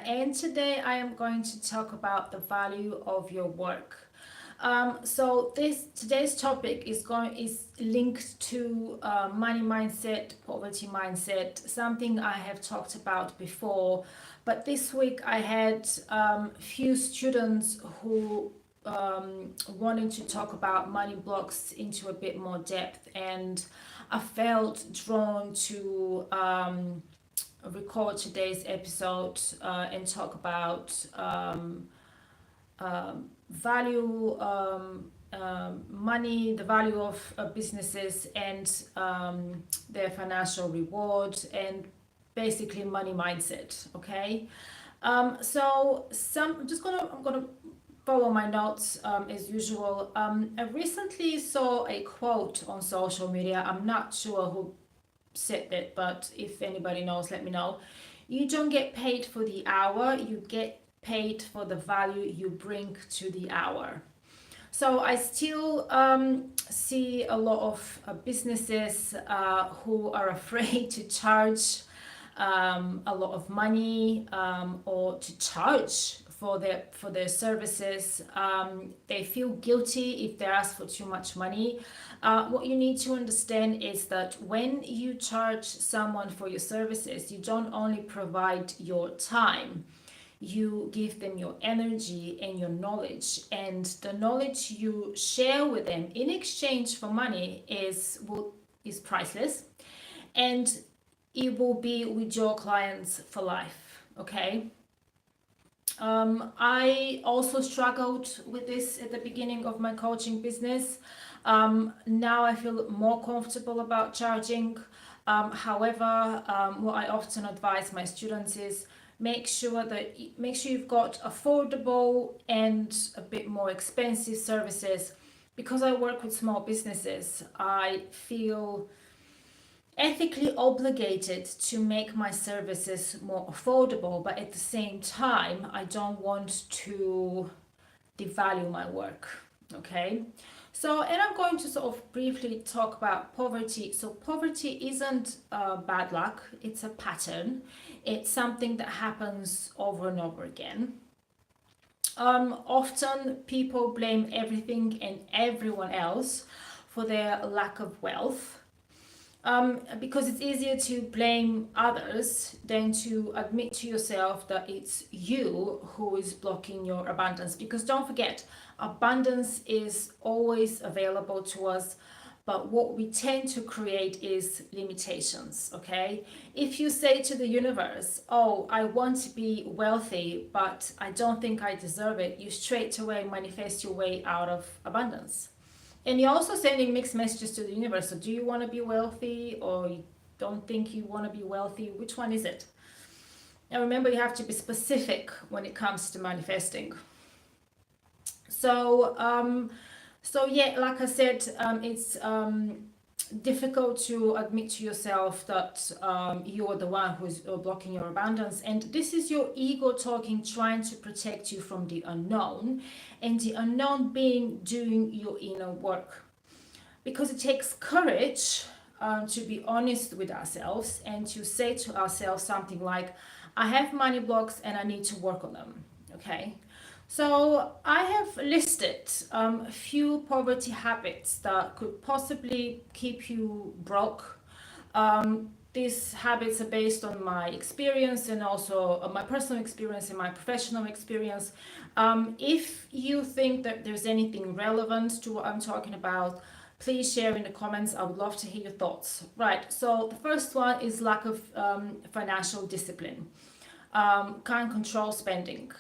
and today I am going to talk about the value of your work. So this today's topic is linked to money mindset, poverty mindset, something I have talked about before. But this week I had few students who wanted to talk about money blocks into a bit more depth, and I felt drawn to record today's episode and talk about value, money, the value of businesses, and their financial reward, and basically money mindset. Okay, so I'm gonna follow my notes as usual. I recently saw a quote on social media. I'm not sure who said that, but if anybody knows, let me know. You don't get paid for the hour, you get paid for the value you bring to the hour. So I still see a lot of businesses who are afraid to charge a lot of money, or to charge for their services. They feel guilty if they ask for too much money. What you need to understand is that when you charge someone for your services, you don't only provide your time, you give them your energy and your knowledge, and the knowledge you share with them in exchange for money is priceless, and it will be with your clients for life. Okay. I also struggled with this at the beginning of my coaching business. Now I feel more comfortable about charging. However, what I often advise my students is make sure you've got affordable and a bit more expensive services. Because I work with small businesses, I feel ethically obligated to make my services more affordable, but at the same time, I don't want to devalue my work. Okay. So, and I'm going to sort of briefly talk about poverty. So, poverty isn't bad luck, it's a pattern, it's something that happens over and over again. Often people blame everything and everyone else for their lack of wealth, because it's easier to blame others than to admit to yourself that it's you who is blocking your abundance. Because don't forget, abundance is always available to us, but what we tend to create is limitations. Okay, if you say to the universe, oh, I want to be wealthy but I don't think I deserve it, you straight away manifest your way out of abundance. And you're also sending mixed messages to the universe. So do you want to be wealthy, or you don't think you want to be wealthy? Which one is it? And remember, you have to be specific when it comes to manifesting. So, yeah, like I said, it's difficult to admit to yourself that you're the one who's blocking your abundance, and this is your ego talking, trying to protect you from the unknown, and the unknown being doing your inner work. Because it takes courage to be honest with ourselves and to say to ourselves something like, I have money blocks and I need to work on them. Okay. So I have listed a few poverty habits that could possibly keep you broke. These habits are based on my experience, and also my personal experience and my professional experience. If you think that there's anything relevant to what I'm talking about, please share in the comments. I would love to hear your thoughts. Right, so the first one is lack of financial discipline. Can't control spending.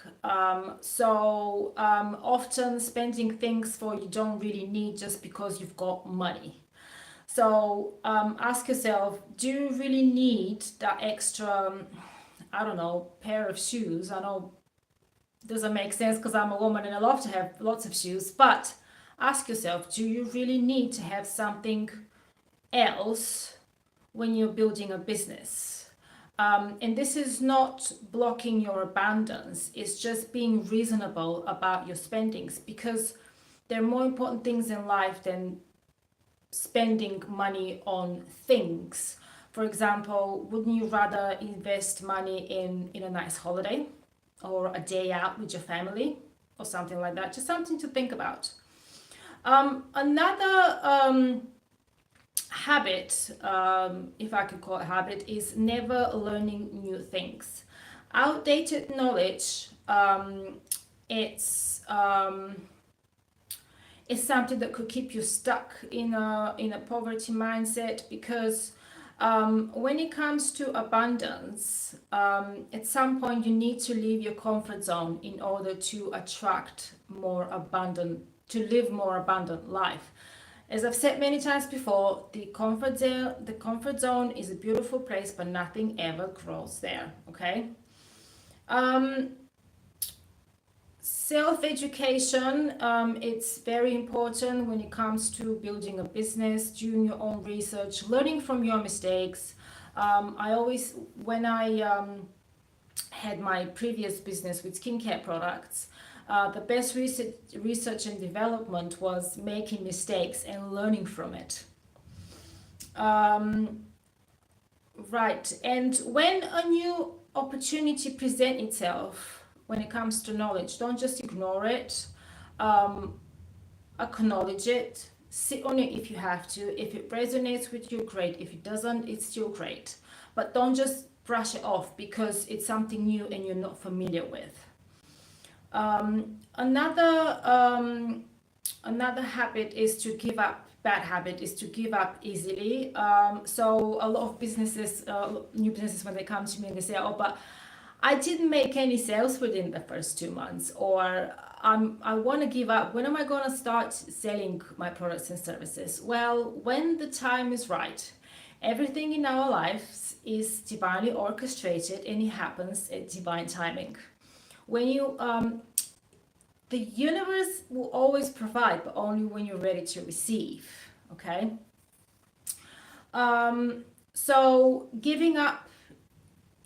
Often spending things for you don't really need just because you've got money. So ask yourself, do you really need that extra, I don't know, pair of shoes? I know it doesn't make sense because I'm a woman and I love to have lots of shoes, but ask yourself, do you really need to have something else when you're building a business? And this is not blocking your abundance, it's just being reasonable about your spendings, because there are more important things in life than spending money on things. For example, wouldn't you rather invest money in a nice holiday? or a day out with your family or something like that. Just something to think about. Another habit, if I could call it habit, is never learning new things. Outdated knowledge, it's is something that could keep you stuck in a poverty mindset, because when it comes to abundance, at some point you need to leave your comfort zone in order to attract more abundant, to live more abundant life. As I've said many times before, the comfort zone is a beautiful place, but nothing ever grows there. Okay. Um, Self-education, it's very important when it comes to building a business, doing your own research, learning from your mistakes. I always, when I had my previous business with skincare products, the best research and development was making mistakes and learning from it. Um, right, and when a new opportunity presents itself, when it comes to knowledge, don't just ignore it. Um, Acknowledge it. Sit on it if you have to. If it resonates with you, great. If it doesn't, it's still great. But don't just brush it off because it's something new and you're not familiar with. Another another habit is to give up. Bad habit is to give up easily. So a lot of businesses, new businesses, when they come to me and they say, "Oh, but I didn't make any sales within the first 2 months," or I want to give up. When am I going to start selling my products and services? Well, when the time is right. Everything in our lives is divinely orchestrated and it happens at divine timing. When you, the universe will always provide, but only when you're ready to receive. Okay. So giving up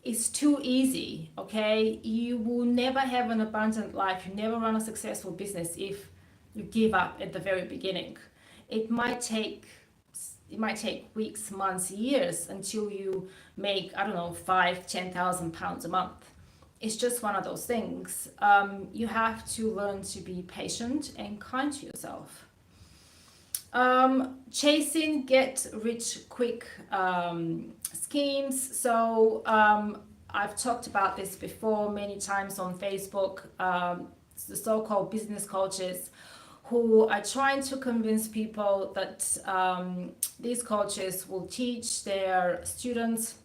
is too easy. Okay, you will never have an abundant life, you never run a successful business if you give up at the very beginning. it might take it might take weeks, months, years until you make, I don't know, 5,000-10,000 pounds a month. It's just one of those things. You have to learn to be patient and kind to yourself. Chasing get rich quick schemes. So I've talked about this before many times on Facebook. The so-called business coaches who are trying to convince people that these coaches will teach their students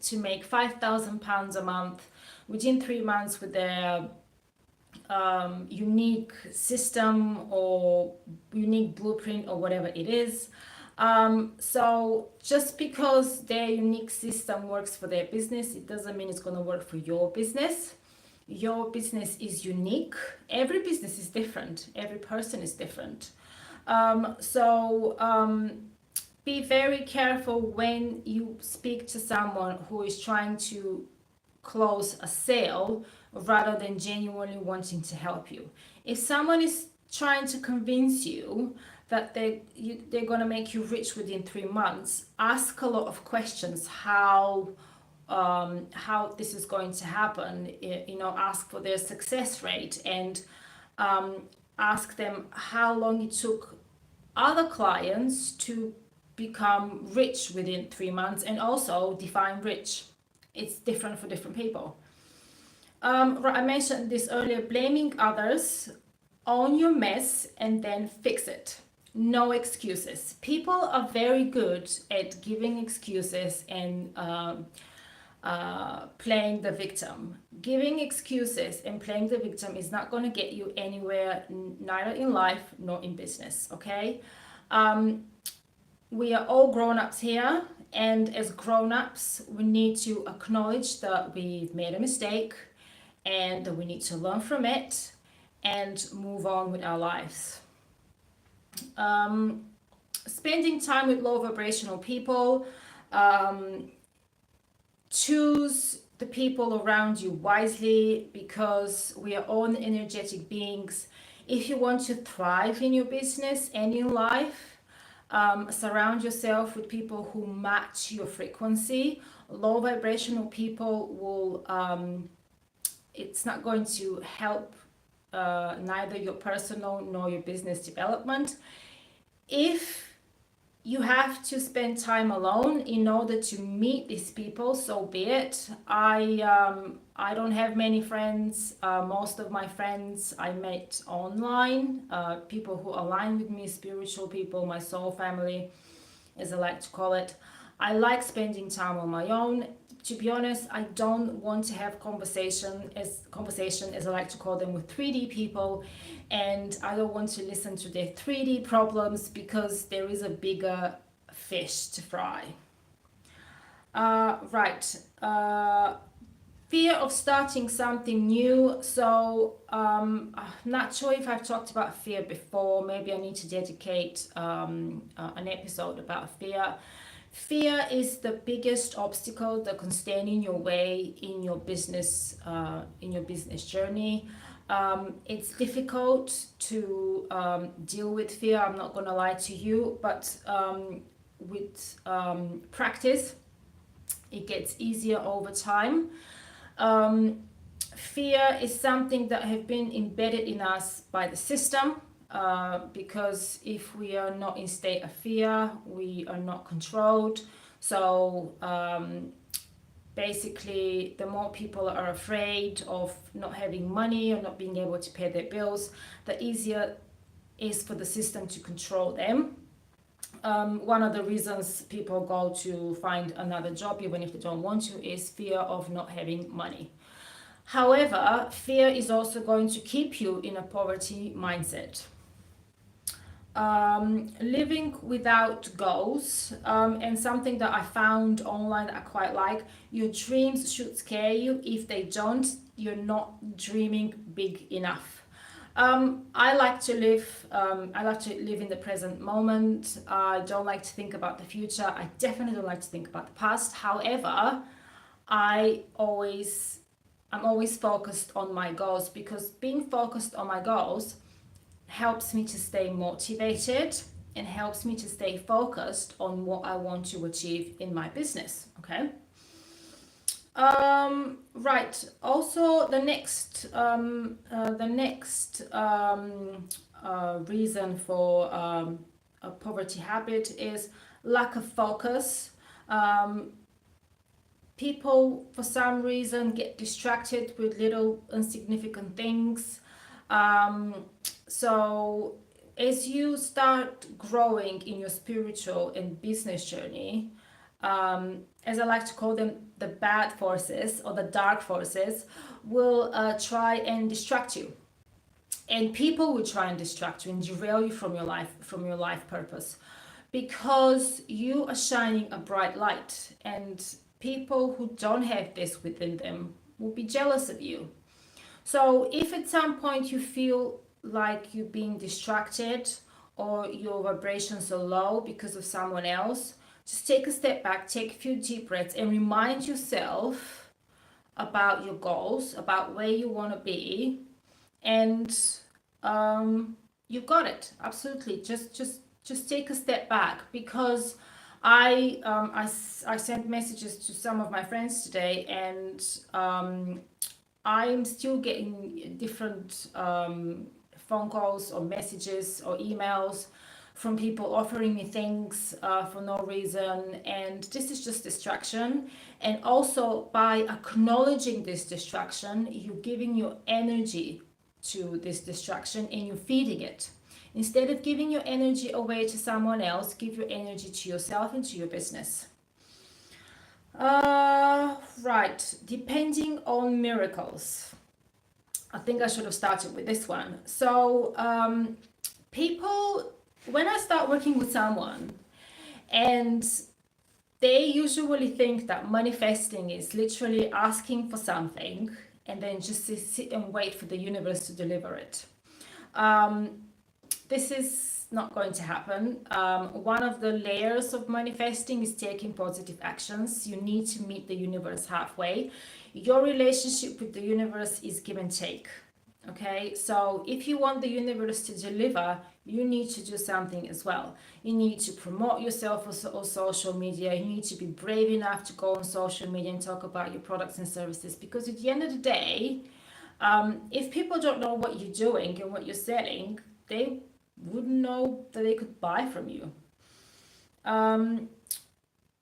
to make 5,000 pounds a month within 3 months with their unique system or unique blueprint or whatever it is. So just because their unique system works for their business, it doesn't mean it's going to work for your business. Your business is unique. Every business is different. Every person is different. Be very careful when you speak to someone who is trying to close a sale rather than genuinely wanting to help you. If someone is trying to convince you that they're going to make you rich within 3 months, ask a lot of questions. How this is going to happen, ask for their success rate, and ask them how long it took other clients to become rich within 3 months, and also define rich. It's different for different people. I mentioned this earlier, blaming others, own your mess and then fix it. No excuses. People are very good at giving excuses and playing the victim. Giving excuses and playing the victim is not going to get you anywhere, neither in life nor in business. Okay. We are all grown-ups here, and as grown-ups we need to acknowledge that we've made a mistake and we need to learn from it and move on with our lives. Spending time with low vibrational people. Choose the people around you wisely, because we are all energetic beings. If you want to thrive in your business and in life, surround yourself with people who match your frequency. Low vibrational people will it's not going to help neither your personal nor your business development. If you have to spend time alone in order to meet these people, so be it. I don't have many friends. Most of my friends I met online, people who align with me, spiritual people, my soul family, as I like to call it. I like spending time on my own. To be honest, I don't want to have conversation as I like to call them, with 3D people, and I don't want to listen to their 3D problems, because there is a bigger fish to fry. Right. Fear of starting something new. So I'm not sure if I've talked about fear before. Maybe I need to dedicate an episode about fear. Fear is the biggest obstacle that can stand in your way in your business journey. It's difficult to deal with fear. I'm not gonna lie to you, but with practice, it gets easier over time. Fear is something that have been embedded in us by the system. Because if we are not in state of fear, we are not controlled. So basically, the more people are afraid of not having money or not being able to pay their bills, the easier it is for the system to control them. One of the reasons people go to find another job, even if they don't want to, is fear of not having money. However, fear is also going to keep you in a poverty mindset. Living without goals, and something that I found online that I quite like, your dreams should scare you. If they don't, you're not dreaming big enough. I like to live in the present moment. I don't like to think about the future. I definitely don't like to think about the past. However, I'm always focused on my goals, because being focused on my goals helps me to stay motivated and helps me to stay focused on what I want to achieve in my business. Okay. Right. Also, the next reason for a poverty habit is lack of focus. People, for some reason, get distracted with little insignificant things. So as you start growing in your spiritual and business journey, as I like to call them, the bad forces or the dark forces will try and distract you. And people will try and distract you and derail you from your life purpose, because you are shining a bright light, and people who don't have this within them will be jealous of you. So if at some point you feel like you're being distracted or your vibrations are low because of someone else, just take a step back, take a few deep breaths, and remind yourself about your goals, about where you want to be, and you've got it. Absolutely. Just take a step back, because I sent messages to some of my friends today, and I'm still getting different phone calls or messages or emails from people offering me things for no reason, and this is just distraction. And also, by acknowledging this distraction, you're giving your energy to this distraction and you're feeding it. Instead of giving your energy away to someone else, give your energy to yourself and to your business. Right, depending on miracles. I think I should have started with this one. So people, when I start working with someone and they usually think that manifesting is literally asking for something and then just sit and wait for the universe to deliver it. This is not going to happen. One of the layers of manifesting is taking positive actions. You need to meet the universe halfway. Your relationship with the universe is give and take. Okay, so if you want the universe to deliver, you need to do something as well. You need to promote yourself on social media. You need to be brave enough to go on social media and talk about your products and services, because at the end of the day, If people don't know what you're doing and what you're selling, they wouldn't know that they could buy from you. Um,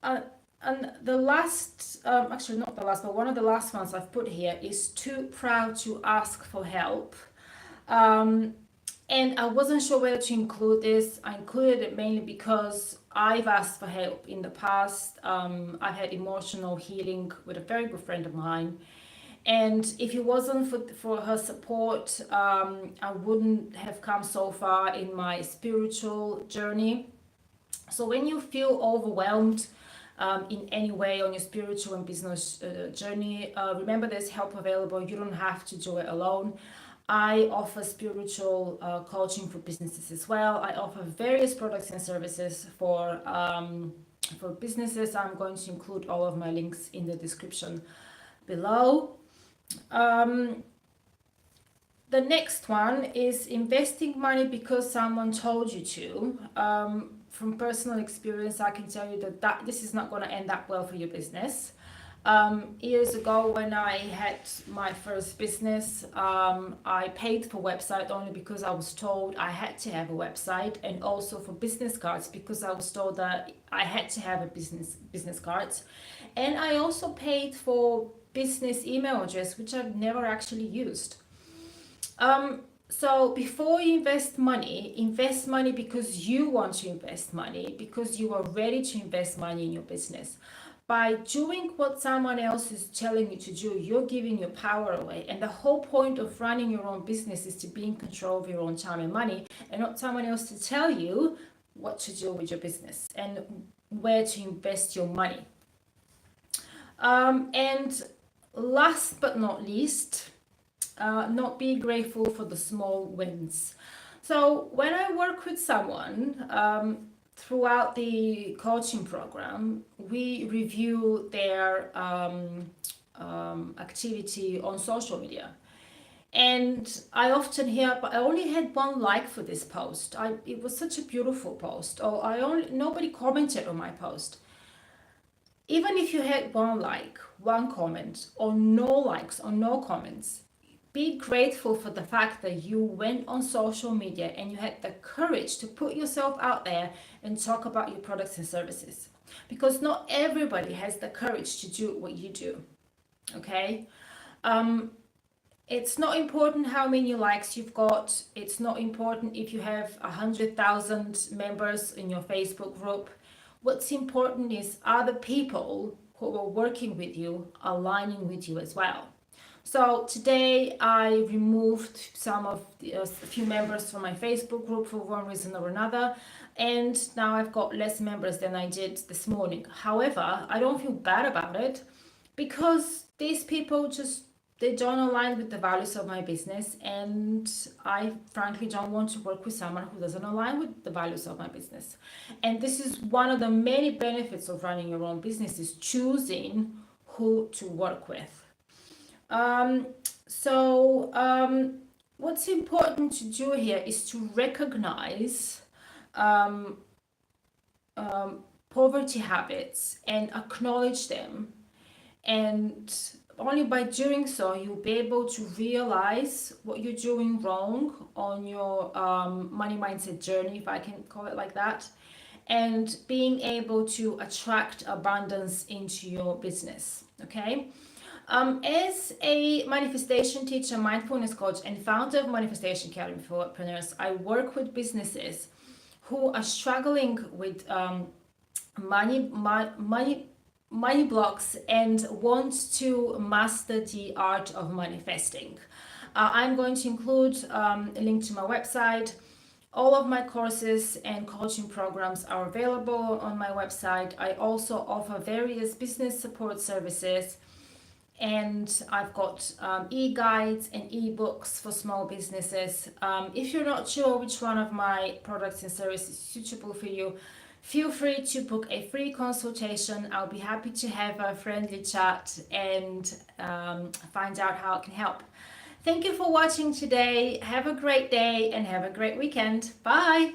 uh, and the last, actually not the last, but one of the last ones I've put here is too proud to ask for help. Um, and I wasn't sure whether to include this. I included it mainly because I've asked for help in the past. I've had emotional healing with a very good friend of mine. And if it wasn't for her support, I wouldn't have come so far in my spiritual journey. So when you feel overwhelmed in any way on your spiritual and business journey, remember there's help available. You don't have to do it alone. I offer spiritual coaching for businesses as well. I offer various products and services for businesses. I'm going to include all of my links in the description below. The next one is investing money because someone told you to. From personal experience, I can tell you that this is not going to end up well for your business. Years ago, when I had my first business, I paid for website only because I was told I had to have a website, and also for business cards because I was told that I had to have a business cards, and I also paid for business email address, which I've never actually used. So before you invest money because you want to invest money, because you are ready to invest money in your business. By doing what someone else is telling you to do, you're giving your power away. And the whole point of running your own business is to be in control of your own time and money, and not someone else to tell you what to do with your business and where to invest your money. And last but not least, not be grateful for the small wins. So when I work with someone, throughout the coaching program, we review their activity on social media. And I often hear, but I only had one like for this post. It was such a beautiful post. Or nobody commented on my post. Even if you had one like, one comment, or no likes or no comments, be grateful for the fact that you went on social media and you had the courage to put yourself out there and talk about your products and services. Because not everybody has the courage to do what you do. Okay? It's not important how many likes you've got. It's not important if you have 100,000 members in your Facebook group. What's important is, are the people who are working with you aligning with you as well? So today I removed a few members from my Facebook group for one reason or another, and now I've got less members than I did this morning. However, I don't feel bad about it, because these people they don't align with the values of my business, and I frankly don't want to work with someone who doesn't align with the values of my business. And this is one of the many benefits of running your own business, is choosing who to work with. What's important to do here is to recognize poverty habits and acknowledge them. And only by doing so, you'll be able to realize what you're doing wrong on your money mindset journey, if I can call it like that, and being able to attract abundance into your business. Okay? As a manifestation teacher, mindfulness coach, and founder of Manifestation Academy for Entrepreneurs, I work with businesses who are struggling with money blocks and want to master the art of manifesting. I'm going to include a link to my website. All of my courses and coaching programs are available on my website. I also offer various business support services, and I've got e-guides and e-books for small businesses. If you're not sure which one of my products and services is suitable for you, feel free to book a free consultation. I'll be happy to have a friendly chat and find out how it can help. Thank you for watching today. Have a great day and have a great weekend. Bye.